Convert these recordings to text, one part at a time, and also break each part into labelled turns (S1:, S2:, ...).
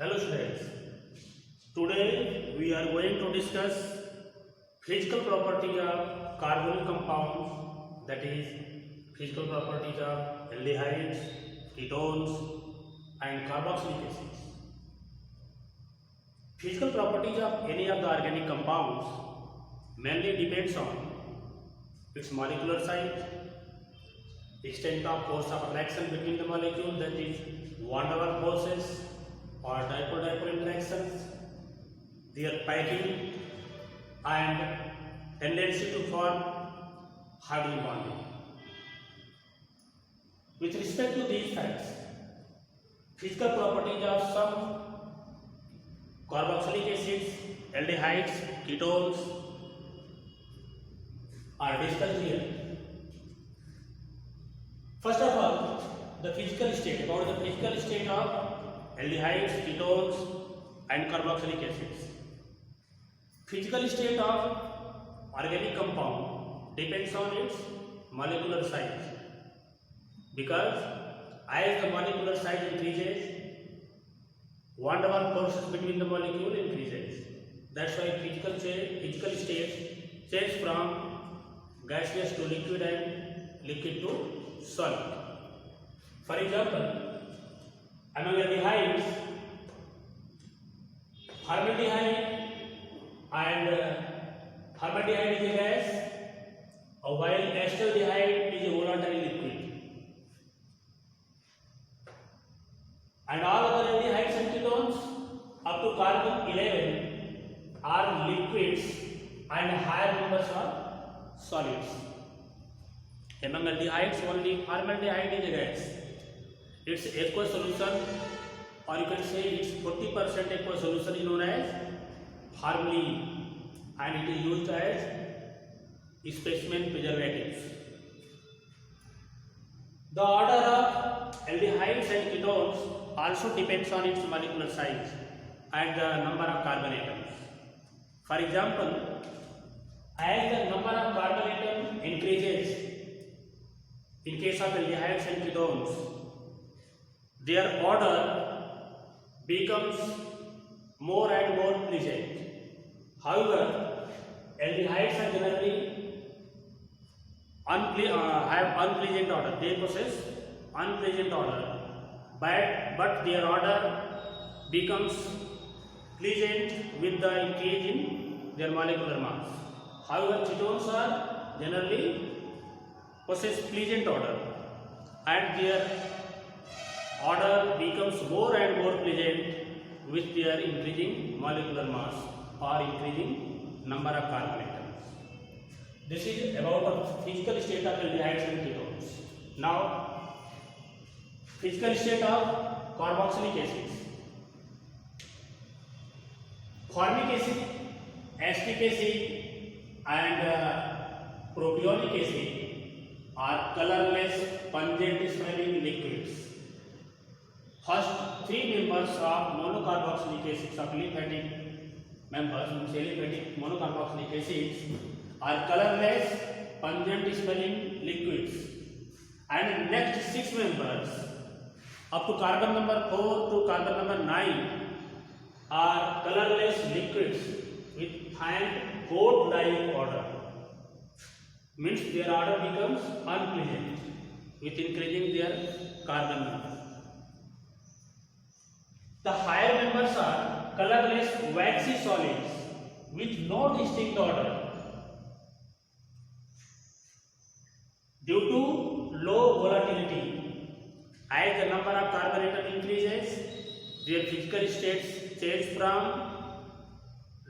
S1: Hello students, today we are going to discuss physical properties of carbonyl compounds, that is physical properties of aldehydes, ketones and carboxylic acids. Physical properties of any of the organic compounds mainly depends on its molecular size, extent of force of attraction between the molecule, that is van der Waals forces or dipole-dipole interactions, their packing and tendency to form hydrogen bonding. With respect to these facts, physical properties of some carboxylic acids, aldehydes, ketones are discussed here. First of all, the physical state, about the physical state of aldehydes, ketones and carboxylic acids. Physical state of organic compound depends on its molecular size, because as the molecular size increases, van der Waals forces between the molecule increases. That's why physical states change from gaseous to liquid and liquid to solid. For example, among aldehydes, formaldehyde is a gas, while acetaldehyde is a volatile liquid. And all other aldehydes and ketones up to carbon 11 are liquids and higher numbers are solids. Among aldehydes, only formaldehyde is a gas. Its aqueous solution, or you can say its 40% aqueous solution, is known as formalin, and it is used as specimen preservatives. The order of aldehydes and ketones also depends on its molecular size and the number of carbon atoms. For example, as the number of carbon atoms increases in case of aldehydes and ketones, their order becomes more and more pleasant. However, aldehydes are generally have unpleasant order. They possess unpleasant order, but their order becomes pleasant with the increase in their molecular mass. However, ketones are generally possess pleasant order, and their order becomes more and more pleasant with their increasing molecular mass or increasing number of carbon atoms. This is about the physical state of aldehydes and ketones. Now, physical state of carboxylic acids. Formic acid, acetic acid and propionic acid are colorless, pungent smelling liquids. First three members of monocarboxylic acids of aliphatic members, aliphatic monocarboxylic acids, are colorless, pungent smelling liquids, and next six members up to carbon number 4 to carbon number 9 are colorless liquids with faint gold-like odor. Means their order becomes unpleasant with increasing their carbon number. The higher members are colorless waxy solids with no distinct odor. Due to low volatility, as the number of carbon atom increases, their physical states change from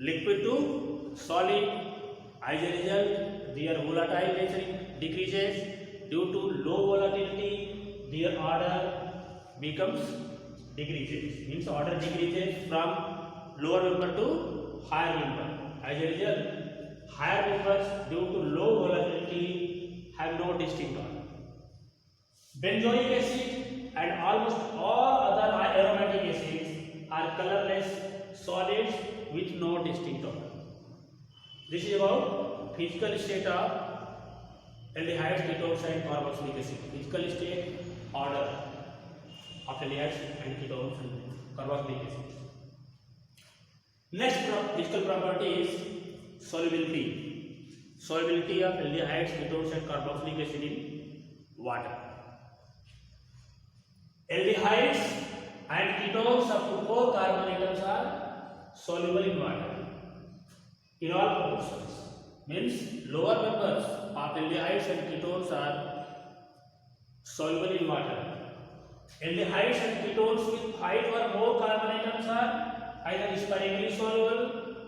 S1: liquid to solid. As a result, their volatile nature decreases. Due to low volatility, their order becomes decreases. Means order decreases from lower member to higher member. As a result, higher members due to low volatility have no distinct order. Benzoic acid and almost all other aromatic acids are colorless solids with no distinct order. This is about physical state of aldehydes, ketones and carboxylic acid. Physical state order of aldehydes and ketones and carboxylic acid. Next physical property is solubility. Solubility of aldehydes, ketones and carboxylic acid in water. Aldehydes and ketones up to 4 carbon atoms are soluble in water in all proportions. Means lower members of aldehydes and ketones are soluble in water. Aldehydes and ketones with 5 or more carbon atoms are either sparingly soluble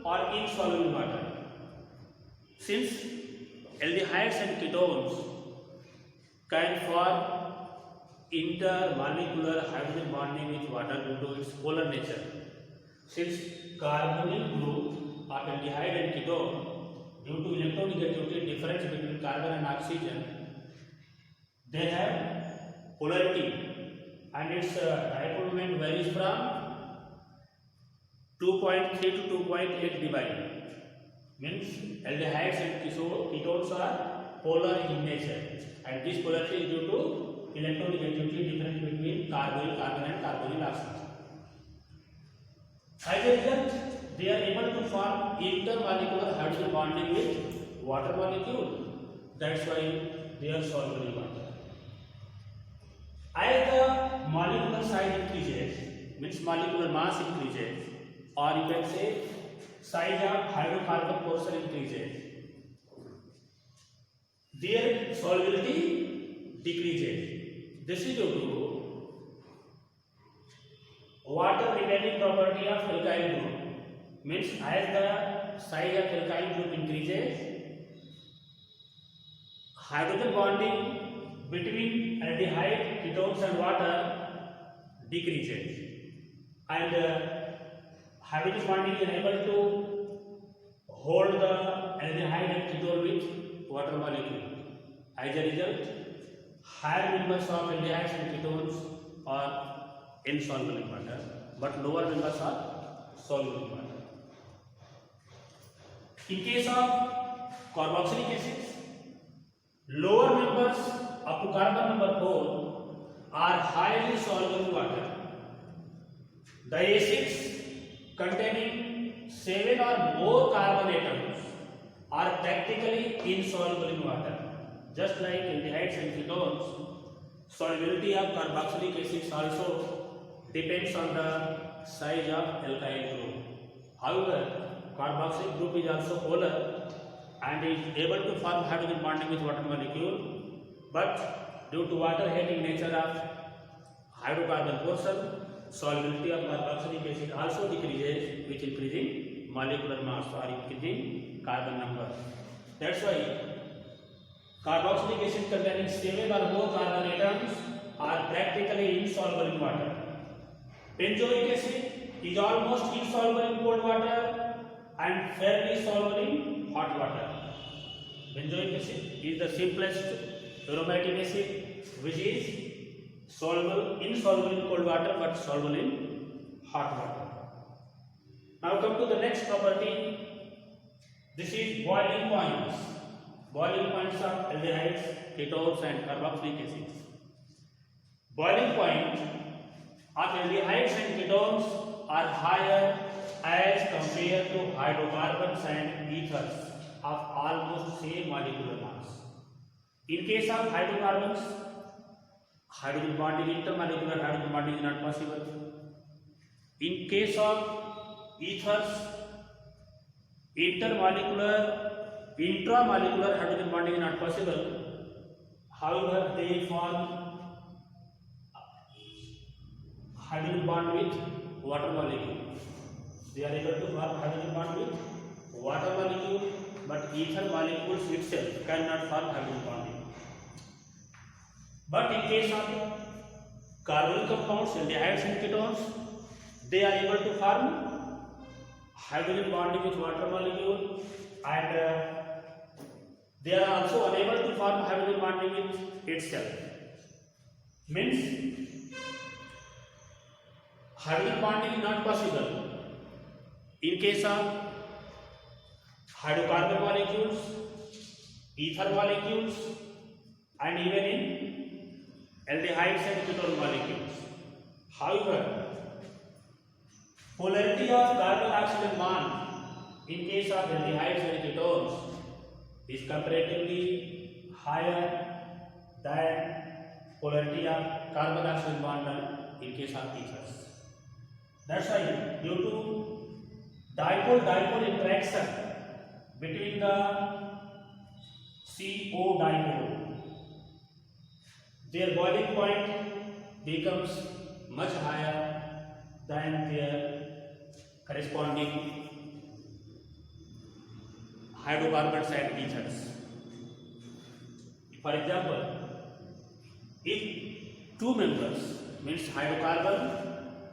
S1: or insoluble in water. Since aldehydes and ketones can form intermolecular hydrogen bonding with water due to its polar nature. Since carbonyl group of aldehyde and ketone, due to electronegativity difference between carbon and oxygen, they have polarity and its dipole moment varies from 2.3 to 2.8 dBi. Means aldehydes and ketones are polar in nature, and this polarity is due to electronegativity difference between carbonyl carbon and carbonyl oxygen. As a result, they are able to form intermolecular hydrogen bonding with water molecule. That's why they are soluble in water. As the molecular size increases, means molecular mass increases, or you can say size of hydrocarbon portion increases, their solubility decreases. This is due to water retaining property of alkyl group. Means as the size of alkyl group increases, hydrogen bonding between aldehyde, ketones and water decreases, and hydrogen bonding is able to hold the aldehyde and ketone with water molecule. As a result, higher members of aldehydes and ketones are insoluble in water, but lower members are soluble in water. In case of carboxylic acids, lower members up to carbon number 4 are highly soluble in water. The acids containing 7 or more carbon atoms are practically insoluble in water. Just like aldehydes and ketones, solubility of carboxylic acids also depends on the size of alkyl group. However, carboxylic group is also polar and is able to form hydrogen bonding with water molecule, but due to water hating nature of hydrocarbon portion, solubility of carboxylic acid also decreases with increasing molecular mass or increasing carbon number. That's why carboxylic acid containing 7 or more carbon atoms are practically insoluble in water. Benzoic acid is almost insoluble in cold water and fairly soluble in hot water. Benzoic acid is the simplest aromatic acid which is insoluble in cold water but soluble in hot water. Now come to the next property. This is boiling points. Boiling points of aldehydes, ketones and carboxylic acids. Boiling point of aldehydes and ketones are higher as compared to hydrocarbons and ethers of almost same molecular mass. In case of hydrocarbons, hydrogen bonding, intermolecular hydrogen bonding is not possible. In case of ethers, intramolecular hydrogen bonding is not possible. However, they form hydrogen bond with water molecule. They are able to form hydrogen bond with water molecule, but ether molecules itself cannot form hydrogen bonding. But in case of carbonyl compounds, aldehydes and ketones, they are able to form hydrogen bonding with water molecule, and they are also unable to form hydrogen bonding with itself. Means hydrogen bonding is not possible in case of hydrocarbon molecules, ether molecules, and even in aldehydes and ketone molecules. However, Polarity of carbon oxygen bond in case of aldehydes and ketones is comparatively higher than polarity of carbon oxygen bond in case of ethers. That's why due to dipole-dipole interaction between the CO dipole, their boiling point becomes much higher than their corresponding hydrocarbons and ethers. For example, if two members means hydrocarbon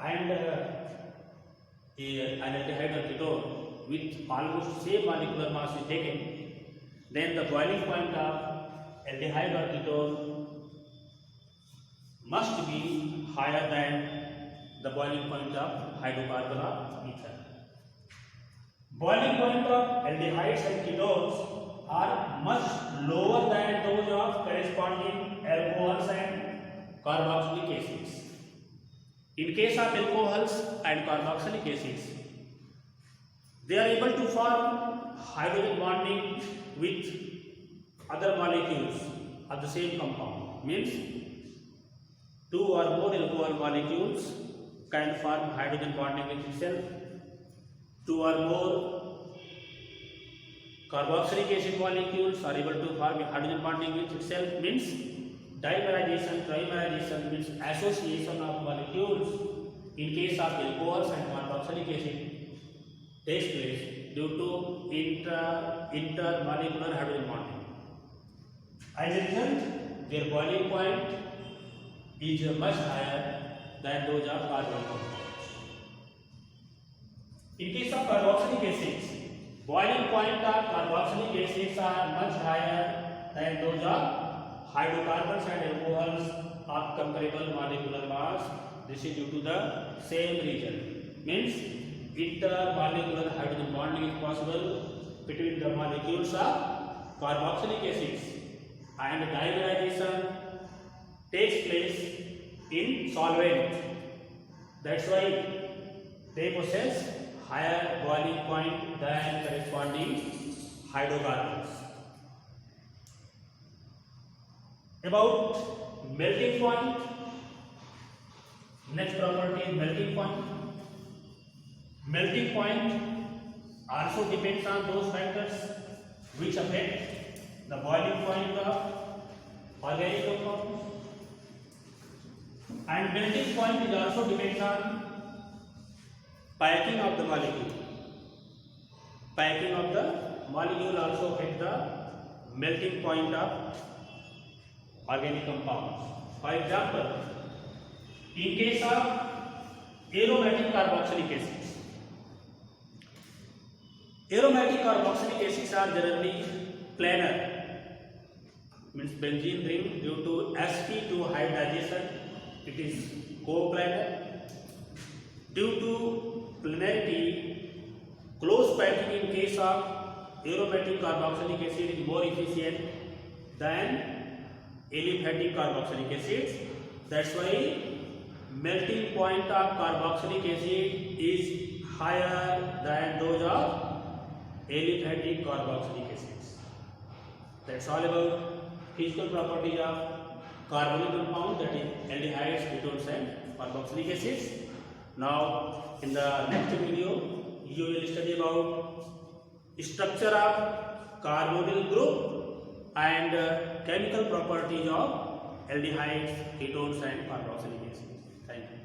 S1: and an aldehyde or ketone with almost same molecular mass is taken, then the boiling point of aldehyde or ketone must be higher than the boiling point of hydrocarbon or ether. Boiling point of aldehydes and ketones are much lower than those of corresponding alcohols and carboxylic acids. In case of alcohols and carboxylic acids, they are able to form hydrogen bonding with other molecules of the same compound. Means two or more alcohol molecules can form hydrogen bonding with itself. Two or more carboxylic acid molecules are able to form hydrogen bonding with itself. Means dimerization, trimerization means association of molecules in case of alcohols and carboxylic acid takes place due to intermolecular hydrogen bonding. As a result, their boiling point is much higher than those of carbon compounds. In case of carboxylic acids, boiling point of carboxylic acids are much higher than those of hydrocarbons and alcohols of comparable molecular mass. This is due to the same reason. Means intermolecular hydrogen bonding is possible between the molecules of carboxylic acids, and dimerization takes place in solvent. That's why they possess higher boiling point than corresponding hydrocarbons. About melting point, next property is melting point. Melting point also depends on those factors which affect the boiling point of organic compounds, and melting point is also depends on packing of the molecule. Packing of the molecule also affects the melting point of organic compounds. For example, in case of aromatic carboxylic acids, aromatic carboxylic acids are generally planar, means benzene ring due to sp2 hybridization, it is coplanar. Due to planarity, close packing in case of aromatic carboxylic acid is more efficient than aliphatic carboxylic acids. That's why melting point of carboxylic acid is higher than those of aliphatic carboxylic acids. That's all about physical properties of carbonyl compound, that is aldehydes, ketones and carboxylic acids. Now in the next video you will study about structure of carbonyl group and chemical properties of aldehydes, ketones and carboxylic acids. Thank you.